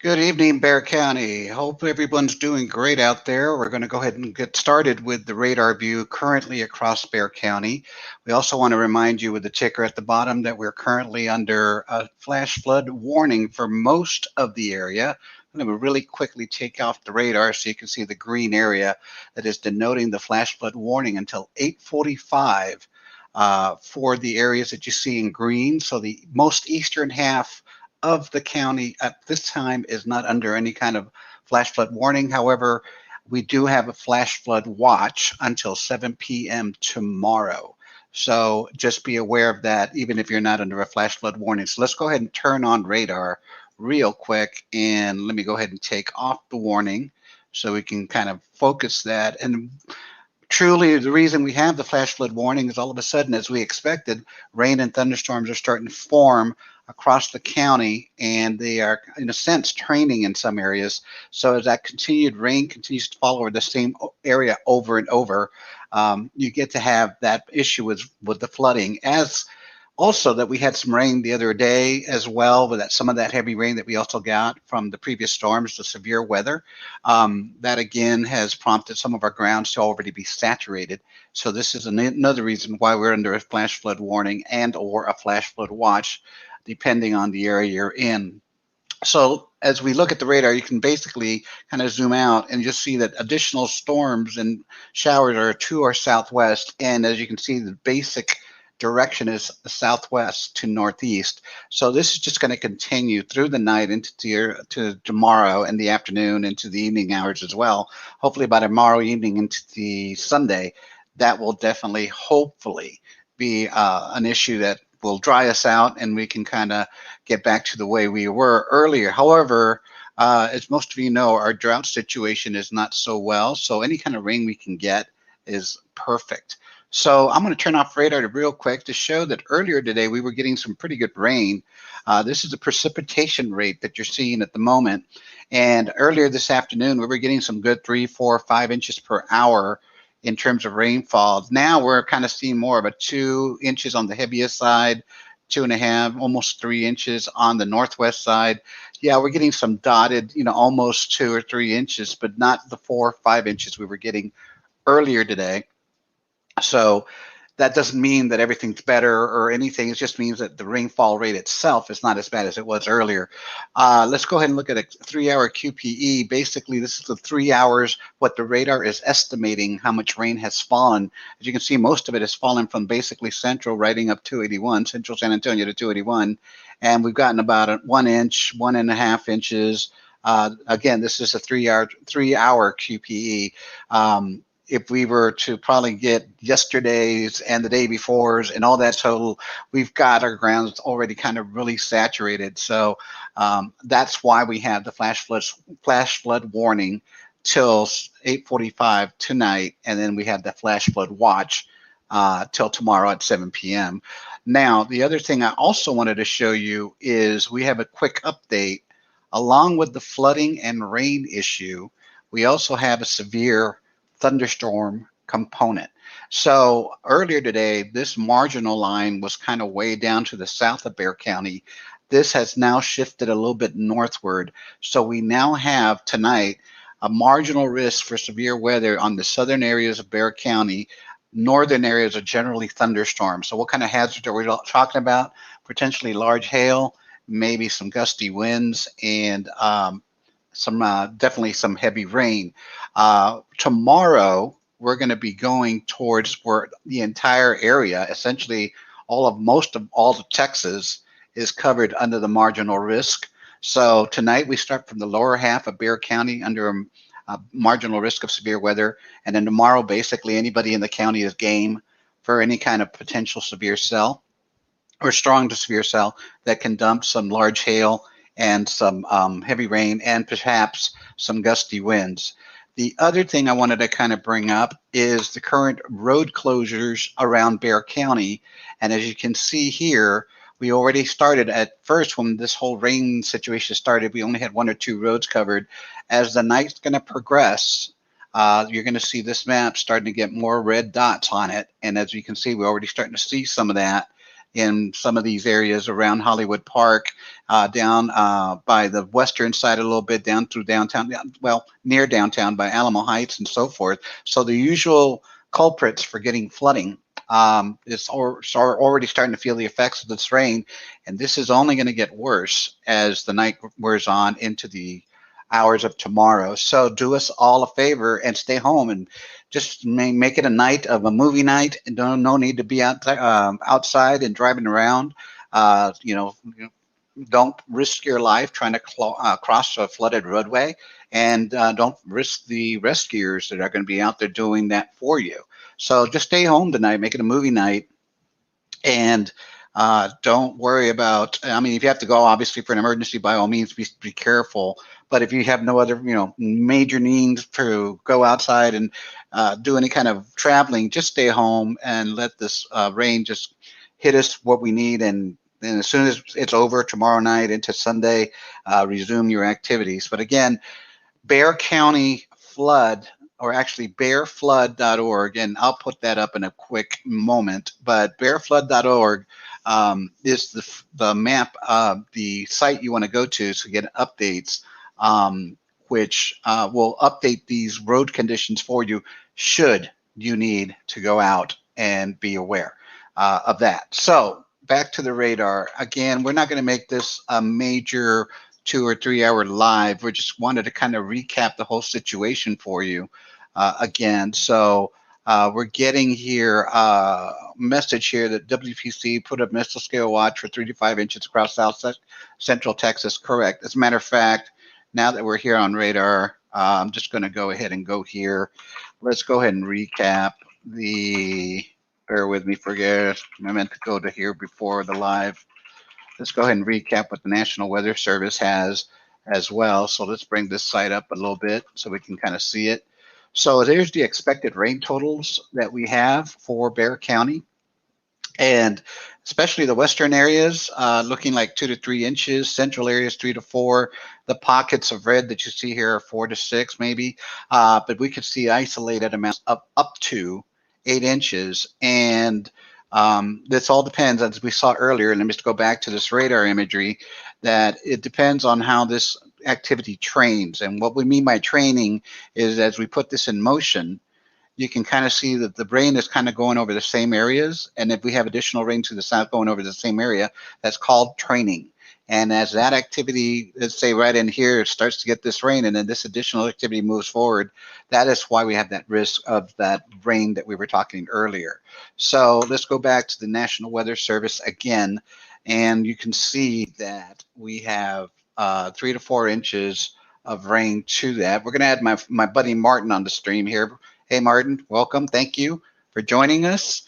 Good evening, Bear County. Hope everyone's doing great out there. We're going to go ahead and get started with the radar view currently across Bear County. We also want to remind you with the ticker at the bottom that we're currently under a flash flood warning for most of the area. I'm going to really quickly take off the radar so you can see the green area that is denoting the flash flood warning until 8:45 for the areas that you see in green. So the most eastern half of the county at this time is not under any kind of flash flood warning. However, we do have a flash flood watch until 7 p.m. tomorrow. So just be aware of that, even if you're not under a flash flood warning. So let's go ahead and turn on radar real quick. And let me go ahead and take off the warning so we can kind of focus that. And truly, the reason we have the flash flood warning is all of a sudden, as we expected, rain and thunderstorms are starting to form across the county, and they are, in a sense, training in some areas. So as that continued rain continues to fall over the same area over and over, you get to have that issue with the flooding. As also that we had some rain the other day as well, with that some of that heavy rain that we also got from the previous storms, the severe weather. That again has prompted some of our grounds to already be saturated. So this is another reason why we're under a flash flood warning and or a flash flood watch, depending on the area you're in. So as we look at the radar, you can basically kind of zoom out and just see that additional storms and showers are to our southwest. And as you can see, the basic direction is southwest to northeast. So this is just going to continue through the night to tomorrow and the afternoon into the evening hours as well. Hopefully by tomorrow evening into the Sunday, that will definitely, hopefully, be an issue that will dry us out and we can kind of get back to the way we were earlier. However, as most of you know, our drought situation is not so well. So any kind of rain we can get is perfect. So I'm going to turn off radar real quick to show that earlier today we were getting some pretty good rain. This is the precipitation rate that you're seeing at the moment. And earlier this afternoon, we were getting some good 3, 4, 5 inches per hour in terms of rainfall. Now we're kind of seeing more of a 2 inches on the heaviest side, 2.5, almost 3 inches on the northwest side. Yeah, we're getting some dotted, almost 2 or 3 inches, but not the 4 or 5 inches we were getting earlier today. So that doesn't mean that everything's better or anything. It just means that the rainfall rate itself is not as bad as it was earlier. Let's go ahead and look at a 3-hour QPE. Basically, this is the 3 hours what the radar is estimating how much rain has fallen. As you can see, most of it has fallen from basically central riding up 281, central San Antonio to 281. And we've gotten about 1 inch, 1.5 inches. Again, this is a 3-hour QPE. If we were to probably get yesterday's and the day before's and all that total, we've got our grounds already kind of really saturated. So that's why we have the flash flood warning till 8:45 tonight, and then we have the flash flood watch till tomorrow at 7 p.m. Now, the other thing I also wanted to show you is we have a quick update. Along with the flooding and rain issue, we also have a severe thunderstorm component. So earlier today, this marginal line was kind of way down to the south of Bear County. This has now shifted a little bit northward. So we now have tonight a marginal risk for severe weather on the southern areas of Bear County. Northern areas are generally thunderstorms. So what kind of hazards are we talking about? Potentially large hail, maybe some gusty winds, and definitely some heavy rain. Tomorrow, we're going to be going towards where the entire area, essentially most of all of Texas, is covered under the marginal risk. So tonight we start from the lower half of Bear County under a marginal risk of severe weather, and then tomorrow, basically anybody in the county is game for any kind of potential severe cell or strong to severe cell that can dump some large hail and some heavy rain and perhaps some gusty winds. The other thing I wanted to kind of bring up is the current road closures around Bear County. And as you can see here, we already started at first when this whole rain situation started, we only had 1 or 2 roads covered. As the night's going to progress, you're going to see this map starting to get more red dots on it. And as you can see, we're already starting to see some of that in some of these areas around Hollywood Park, down by the western side a little bit, down through downtown, well, near downtown by Alamo Heights and so forth. So the usual culprits for getting flooding are already starting to feel the effects of this rain, and this is only going to get worse as the night wears on into the hours of tomorrow. So do us all a favor and stay home and just make it a night of a movie night, and no need to be outside and driving around. You know, don't risk your life trying to cross a flooded roadway, and don't risk the rescuers that are going to be out there doing that for you. So just stay home tonight, make it a movie night, and don't worry about. I mean, if you have to go, obviously for an emergency, by all means, be careful. But if you have no other, major needs to go outside and do any kind of traveling, just stay home and let this rain just hit us what we need. And then as soon as it's over tomorrow night into Sunday, resume your activities. But again, Bexar County Flood, or actually bearflood.org, and I'll put that up in a quick moment. But bearflood.org is the map, the site you want to go to get updates, which will update these road conditions for you should you need to go out and be aware of that. So back to the radar. Again, we're not going to make this a major 2 or 3 hour live. We just wanted to kind of recap the whole situation for you again. So we're getting here a message here that WPC put a mesoscale watch for 3 to 5 inches across South Central Texas. Correct. As a matter of fact, now that we're here on radar, I'm just going to go ahead and go here. Let's go ahead and recap the, bear with me for I meant to go to here before the live. Let's go ahead and recap what the National Weather Service has as well. So let's bring this site up a little bit so we can kind of see it. So there's the expected rain totals that we have for Bexar County, and especially the western areas looking like 2 to 3 inches, central areas 3 to 4. The pockets of red that you see here are 4 to 6 maybe, but we could see isolated amounts of up to 8 inches. And this all depends, as we saw earlier, and let me just go back to this radar imagery, that it depends on how this activity trains. And what we mean by training is as we put this in motion, you can kind of see that the rain is kind of going over the same areas. And if we have additional rain to the south going over the same area, that's called training. And as that activity, let's say right in here, starts to get this rain, and then this additional activity moves forward, that is why we have that risk of that rain that we were talking earlier. So let's go back to the National Weather Service again, and you can see that we have 3 to 4 inches of rain to that. We're going to add my buddy Martin on the stream here. Hey, Martin, welcome. Thank you for joining us.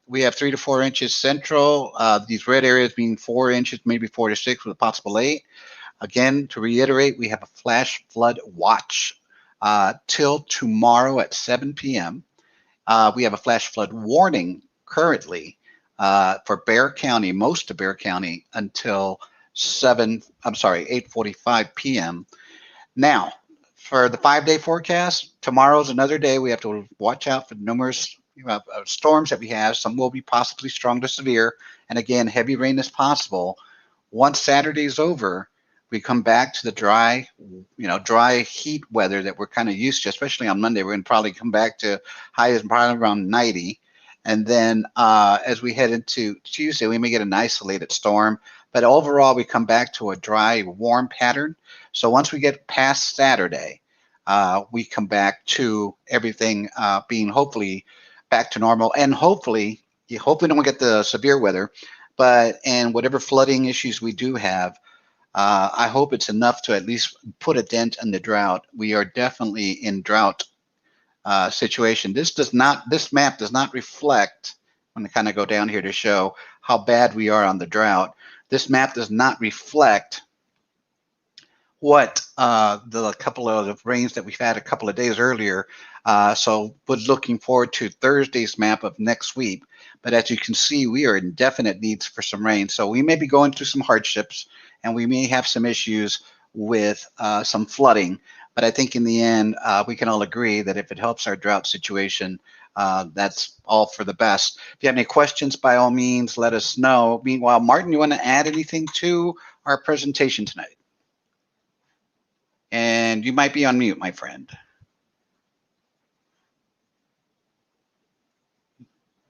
We have 3 to 4 inches central. These red areas being 4 inches, maybe 4 to 6 with a possible 8. Again, to reiterate, we have a flash flood watch till tomorrow at 7 p.m. We have a flash flood warning currently for Bexar County, most of Bexar County, until 8:45 p.m. Now, for the 5-day forecast, tomorrow's another day. We have to watch out for numerous storms that we have. Some will be possibly strong to severe, and again, heavy rain is possible. Once Saturday's over, we come back to the dry heat weather that we're kind of used to, especially on Monday. We're going to probably come back to highs probably around 90. And then as we head into Tuesday, we may get an isolated storm. But overall, we come back to a dry, warm pattern. So once we get past Saturday, we come back to everything being hopefully back to normal. And hopefully don't get the severe weather, and whatever flooding issues we do have, I hope it's enough to at least put a dent in the drought. We are definitely in drought situation. This map does not reflect, I'm going to kind of go down here to show how bad we are on the drought. This map does not reflect what the couple of rains that we've had a couple of days earlier. So we're looking forward to Thursday's map of next week. But as you can see, we are in definite needs for some rain. So we may be going through some hardships, and we may have some issues with some flooding. But I think in the end, we can all agree that if it helps our drought situation, That's all for the best. If you have any questions, by all means, let us know. Meanwhile, Martin, you want to add anything to our presentation tonight? And you might be on mute, my friend.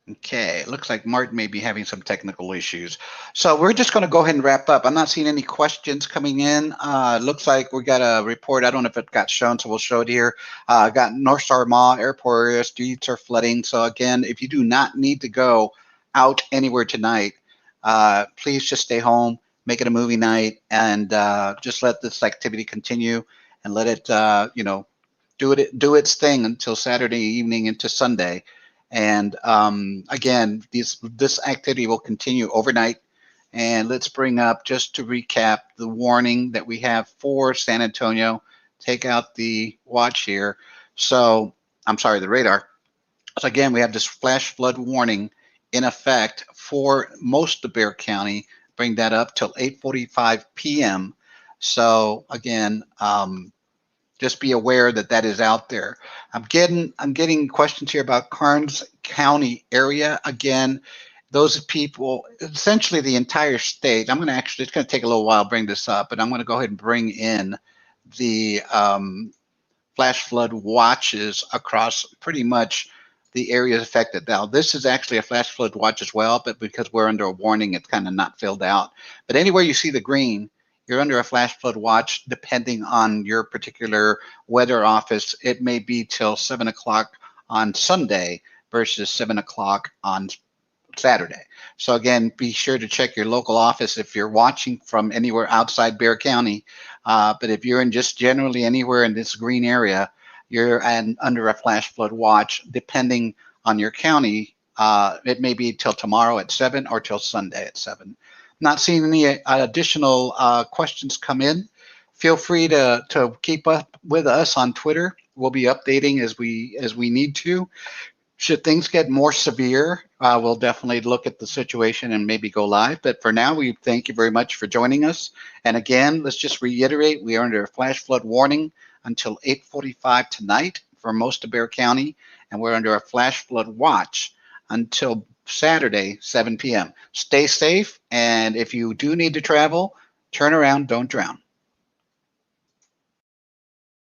Okay, it looks like Martin may be having some technical issues. So we're just going to go ahead and wrap up. I'm not seeing any questions coming in. Looks like we got a report. I don't know if it got shown, so we'll show it here. Got North Star Mall, airport area, streets are flooding. So again, if you do not need to go out anywhere tonight, please just stay home, make it a movie night, and just let this activity continue and let it, do its thing until Saturday evening into Sunday. And again, this activity will continue overnight. And let's bring up, just to recap, the warning that we have for San Antonio. Take out the watch here. So, I'm sorry, the radar. So again, we have this flash flood warning in effect for most of Bexar County. Bring that up till 8:45 p.m. So again, just be aware that that is out there. I'm getting questions here about Karnes County area. Again, those people, essentially the entire state. It's going to take a little while to bring this up, but I'm going to go ahead and bring in the flash flood watches across pretty much the areas affected. Now, this is actually a flash flood watch as well, but because we're under a warning, it's kind of not filled out. But anywhere you see the green, you're under a flash flood watch. Depending on your particular weather office, it may be till 7 o'clock on Sunday versus 7 o'clock on Saturday. So again, be sure to check your local office if you're watching from anywhere outside Bexar County. But if you're in just generally anywhere in this green area, you're under a flash flood watch. Depending on your county, it may be till tomorrow at 7 or till Sunday at 7. Not seeing any additional questions come in. Feel free to keep up with us on Twitter. We'll be updating as we need to. Should things get more severe, we'll definitely look at the situation and maybe go live. But for now, we thank you very much for joining us. And again, let's just reiterate, we are under a flash flood warning until 8:45 tonight for most of Bexar County, and we're under a flash flood watch until Saturday, 7 p.m. Stay safe, and if you do need to travel, turn around, don't drown.